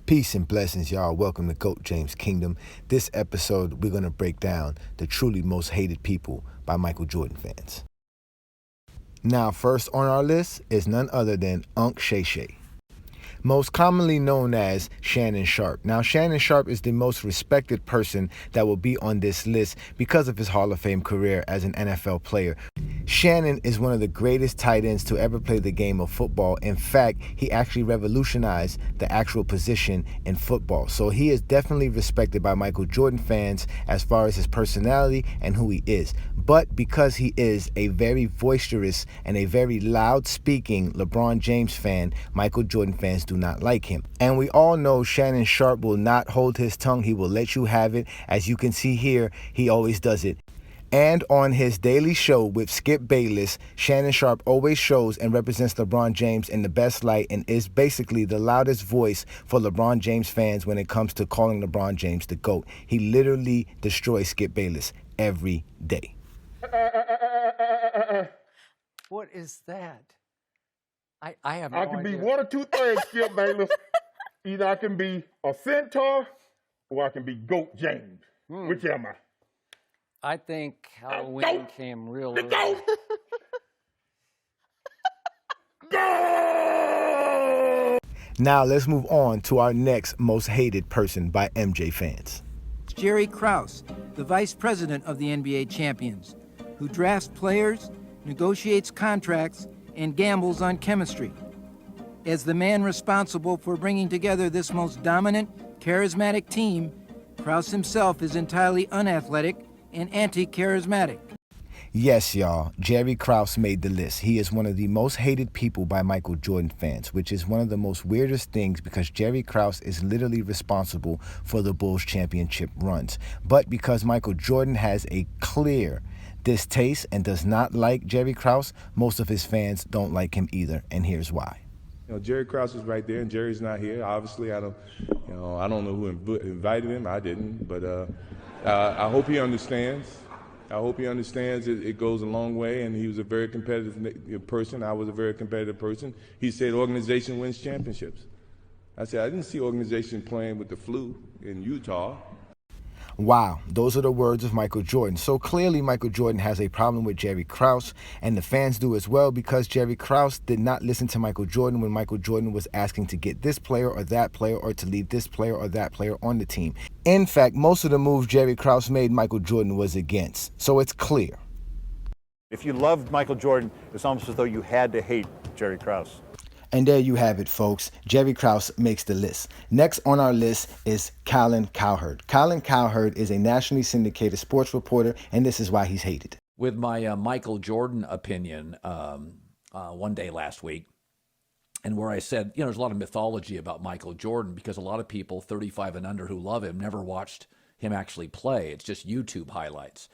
Peace and blessings, y'all. Welcome to GOAT James Kingdom. This episode, we're going to break down The Truly Most Hated People by Michael Jordan fans. Now, first on our list is none other than Unc Shay Shay, most commonly known as Shannon Sharpe. Now, Shannon Sharpe is the most respected person that will be on this list because of his Hall of Fame career as an NFL player. Shannon is one of the greatest tight ends to ever play the game of football. In fact, he actually revolutionized the actual position in football. So he is definitely respected by Michael Jordan fans as far as his personality and who he is. But because he is a very boisterous and a very loud-speaking LeBron James fan, Michael Jordan fans do not like him. And we all know Shannon Sharpe will not hold his tongue. He will let you have it. As you can see here, he always does it. And on his daily show with Skip Bayless, Shannon Sharpe always shows and represents LeBron James in the best light and is basically the loudest voice for LeBron James fans when it comes to calling LeBron James the GOAT. He literally destroys Skip Bayless every day. What is that? I have no idea. I can be one or two things, Skip Bayless. Either I can be a centaur or I can be GOAT James. Which am I? I think Halloween came real early. Go! Go! Now let's move on to our next most hated person by MJ fans. Jerry Krause, the vice president of the NBA champions, who drafts players, negotiates contracts, and gambles on chemistry. As the man responsible for bringing together this most dominant, charismatic team, Krause himself is entirely unathletic and anti-charismatic. Yes, y'all, Jerry Krause made the list. He is one of the most hated people by Michael Jordan fans, which is one of the most weirdest things because Jerry Krause is literally responsible for the Bulls championship runs. But because Michael Jordan has a clear distaste and does not like Jerry Krause, most of his fans don't like him either, and here's why. You know, Jerry Krause is right there, and Jerry's not here. Obviously, I don't know who invited him. I didn't, but I hope he understands. I hope he understands it goes a long way, and he was a very competitive person. I was a very competitive person. He said organization wins championships. I said, I didn't see organization playing with the flu in Utah. Wow, those are the words of Michael Jordan. So clearly Michael Jordan has a problem with Jerry Krause, and the fans do as well because Jerry Krause did not listen to Michael Jordan when Michael Jordan was asking to get this player or that player or to leave this player or that player on the team. In fact, most of the moves Jerry Krause made, Michael Jordan was against. So it's clear. If you loved Michael Jordan, it's almost as though you had to hate Jerry Krause. And there you have it, folks. Jerry Krause makes the list. Next on our list is COLIN COWHERD. COLIN COWHERD is a nationally syndicated sports reporter, and this is why he's hated. With my Michael Jordan opinion one day last week, and where I said, there's a lot of mythology about Michael Jordan because a lot of people 35 and under who love him never watched him actually play. It's just YouTube highlights.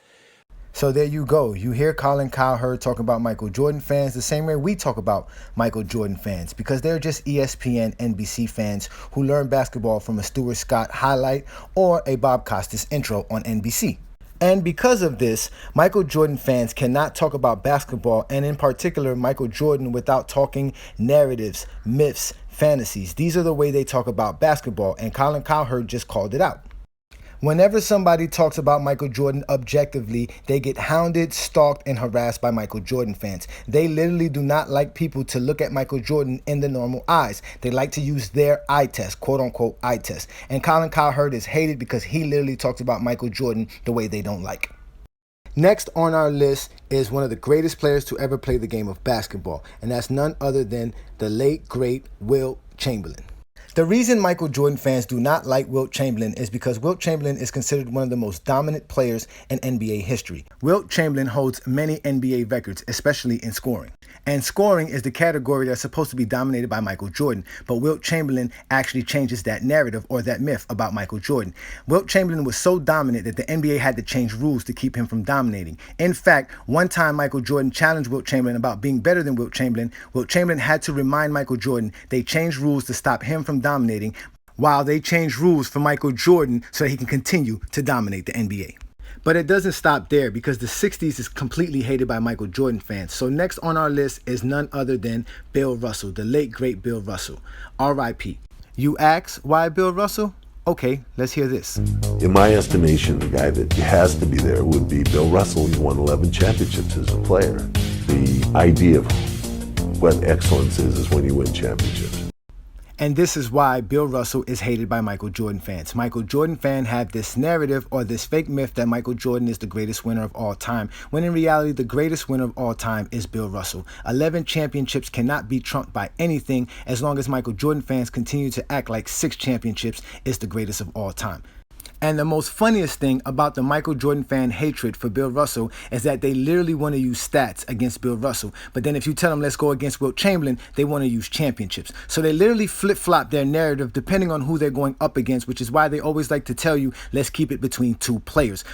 So there you go. You hear COLIN COWHERD talking about Michael Jordan fans the same way we talk about Michael Jordan fans because they're just ESPN, NBC fans who learn basketball from a Stuart Scott highlight or a Bob Costas intro on NBC. And because of this, Michael Jordan fans cannot talk about basketball, and in particular Michael Jordan, without talking narratives, myths, fantasies. These are the way they talk about basketball, and COLIN COWHERD just called it out. Whenever somebody talks about Michael Jordan objectively, they get hounded, stalked, and harassed by Michael Jordan fans. They literally do not like people to look at Michael Jordan in the normal eyes. They like to use their eye test, quote-unquote eye test. And COLIN COWHERD is hated because he literally talks about Michael Jordan the way they don't like. Next on our list is one of the greatest players to ever play the game of basketball, and that's none other than the late, great Wilt Chamberlain. The reason Michael Jordan fans do not like Wilt Chamberlain is because Wilt Chamberlain is considered one of the most dominant players in NBA history. Wilt Chamberlain holds many NBA records, especially in scoring. And scoring is the category that's supposed to be dominated by Michael Jordan, but Wilt Chamberlain actually changes that narrative or that myth about Michael Jordan. Wilt Chamberlain was so dominant that the NBA had to change rules to keep him from dominating. In fact, one time Michael Jordan challenged Wilt Chamberlain about being better than Wilt Chamberlain. Wilt Chamberlain had to remind Michael Jordan they changed rules to stop him from dominating, while they changed rules for Michael Jordan so he can continue to dominate the NBA. But it doesn't stop there because the 60s is completely hated by Michael Jordan fans. So next on our list is none other than Bill Russell, the late great Bill Russell, R.I.P. You ask, why Bill Russell? Okay, let's hear this. In my estimation, the guy that has to be there would be Bill Russell. He won 11 championships as a player. The idea of what excellence is when you win championships. And this is why Bill Russell is hated by Michael Jordan fans. Michael Jordan fans have this narrative or this fake myth that Michael Jordan is the greatest winner of all time, when in reality, the greatest winner of all time is Bill Russell. 11 championships cannot be trumped by anything as long as Michael Jordan fans continue to act like 6 championships is the greatest of all time. And the most funniest thing about the Michael Jordan fan hatred for Bill Russell is that they literally want to use stats against Bill Russell. But then if you tell them, let's go against Wilt Chamberlain, they want to use championships. So they literally flip-flop their narrative depending on who they're going up against, which is why they always like to tell you, let's keep it between 2 players.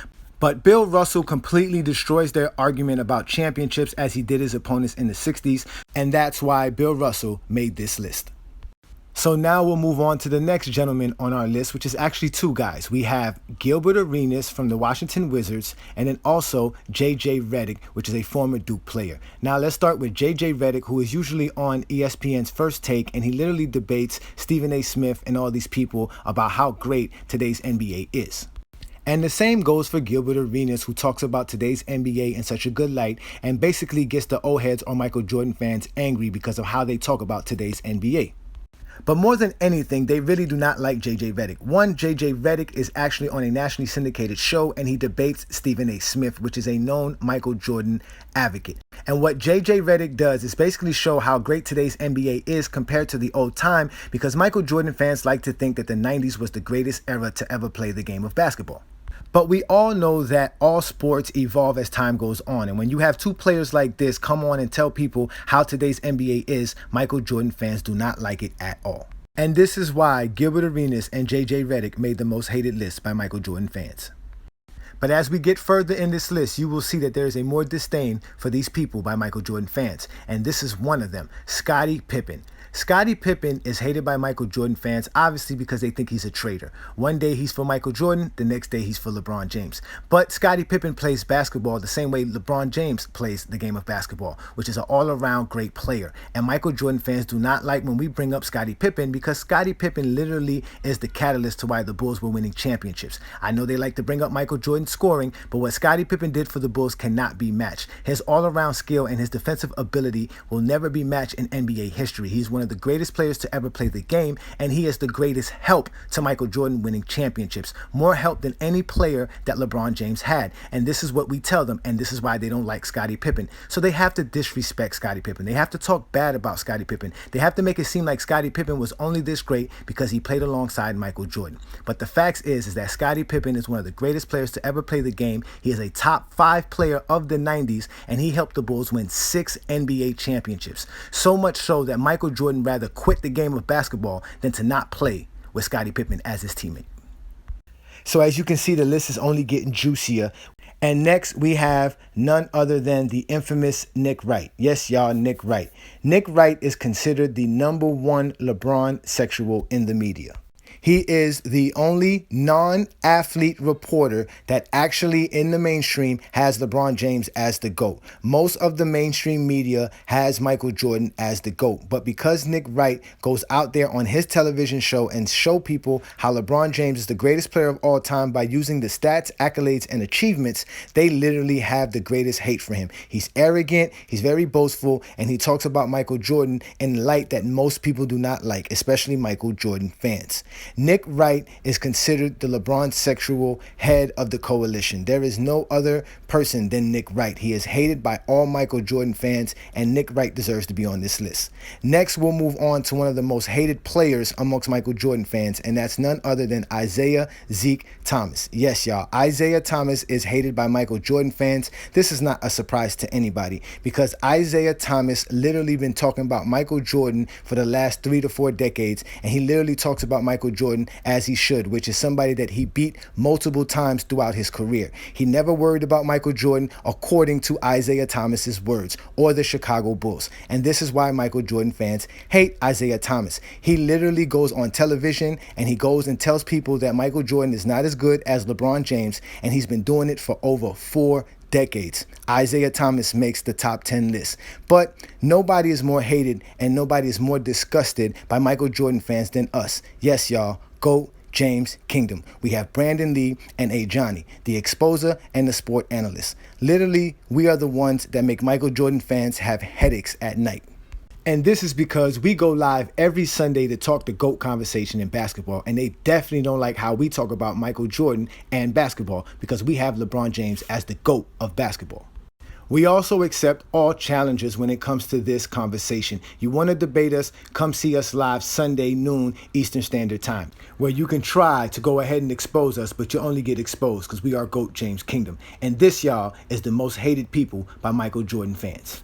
But Bill Russell completely destroys their argument about championships as he did his opponents in the 60s. And that's why Bill Russell made this list. So now we'll move on to the next gentleman on our list, which is actually 2 guys. We have Gilbert Arenas from the Washington Wizards, and then also J.J. Redick, which is a former Duke player. Now let's start with J.J. Redick, who is usually on ESPN's First Take, and he literally debates Stephen A. Smith and all these people about how great today's NBA is. And the same goes for Gilbert Arenas, who talks about today's NBA in such a good light and basically gets the old heads or Michael Jordan fans angry because of how they talk about today's NBA. But more than anything, they really do not like J.J. Redick. One, J.J. Redick is actually on a nationally syndicated show, and he debates Stephen A. Smith, which is a known Michael Jordan advocate. And what J.J. Redick does is basically show how great today's NBA is compared to the old time, because Michael Jordan fans like to think that the 90s was the greatest era to ever play the game of basketball. But we all know that all sports evolve as time goes on. And when you have 2 players like this come on and tell people how today's NBA is, Michael Jordan fans do not like it at all. And this is why Gilbert Arenas and J.J. Redick made the most hated list by Michael Jordan fans. But as we get further in this list, you will see that there is a more disdain for these people by Michael Jordan fans. And this is one of them, Scottie Pippen. Scottie Pippen is hated by Michael Jordan fans, obviously because they think he's a traitor. One day he's for Michael Jordan, the next day he's for LeBron James. But Scottie Pippen plays basketball the same way LeBron James plays the game of basketball, which is an all-around great player. And Michael Jordan fans do not like when we bring up Scottie Pippen because Scottie Pippen literally is the catalyst to why the Bulls were winning championships. I know they like to bring up Michael Jordan's scoring, but what Scottie Pippen did for the Bulls cannot be matched. His all-around skill and his defensive ability will never be matched in NBA history. He's one of the greatest players to ever play the game, and he is the greatest help to Michael Jordan winning championships. More help than any player that LeBron James had. And this is what we tell them, and this is why they don't like Scottie Pippen. So they have to disrespect Scottie Pippen. They have to talk bad about Scottie Pippen. They have to make it seem like Scottie Pippen was only this great because he played alongside Michael Jordan. But the fact is that Scottie Pippen is one of the greatest players to ever play the game. He is a top 5 player of the 90s, and he helped the Bulls win 6 NBA championships. So much so that Michael Jordan rather quit the game of basketball than to not play with Scottie Pippen as his teammate. So as you can see, the list is only getting juicier. And next we have none other than the infamous Nick Wright. Yes, y'all, Nick Wright. Nick Wright is considered the #1 LeBron sexual in the media. He is the only non-athlete reporter that actually in the mainstream has LeBron James as the GOAT. Most of the mainstream media has Michael Jordan as the GOAT. But because Nick Wright goes out there on his television show and show people how LeBron James is the greatest player of all time by using the stats, accolades, and achievements, they literally have the greatest hate for him. He's arrogant, he's very boastful, and he talks about Michael Jordan in light that most people do not like, especially Michael Jordan fans. Nick Wright is considered the LeBron sexual head of the coalition. There is no other person than Nick Wright. He is hated by all Michael Jordan fans, and Nick Wright deserves to be on this list. Next, we'll move on to one of the most hated players amongst Michael Jordan fans, and that's none other than Isaiah Zeke Thomas. Yes, y'all, Isaiah Thomas is hated by Michael Jordan fans. This is not a surprise to anybody because Isaiah Thomas literally been talking about Michael Jordan for the last 3 to 4 decades, and he literally talks about Michael Jordan as he should, which is somebody that he beat multiple times throughout his career. He never worried about Michael Jordan, according to Isaiah Thomas's words, or the Chicago Bulls. And this is why Michael Jordan fans hate Isaiah Thomas. He literally goes on television and he goes and tells people that Michael Jordan is not as good as LeBron James, and he's been doing it for over 4 decades. Isaiah Thomas makes the top 10 list. But nobody is more hated and nobody is more disgusted by Michael Jordan fans than us. Yes, y'all. GOAT James Kingdom. We have Brandon Lee and A. Johnny, the exposer and the sport analyst. Literally, we are the ones that make Michael Jordan fans have headaches at night. And this is because we go live every Sunday to talk the GOAT conversation in basketball. And they definitely don't like how we talk about Michael Jordan and basketball because we have LeBron James as the GOAT of basketball. We also accept all challenges when it comes to this conversation. You want to debate us? Come see us live Sunday noon Eastern Standard Time, where you can try to go ahead and expose us, but you only get exposed because we are GOAT James Kingdom. And this, y'all, is the most hated people by Michael Jordan fans.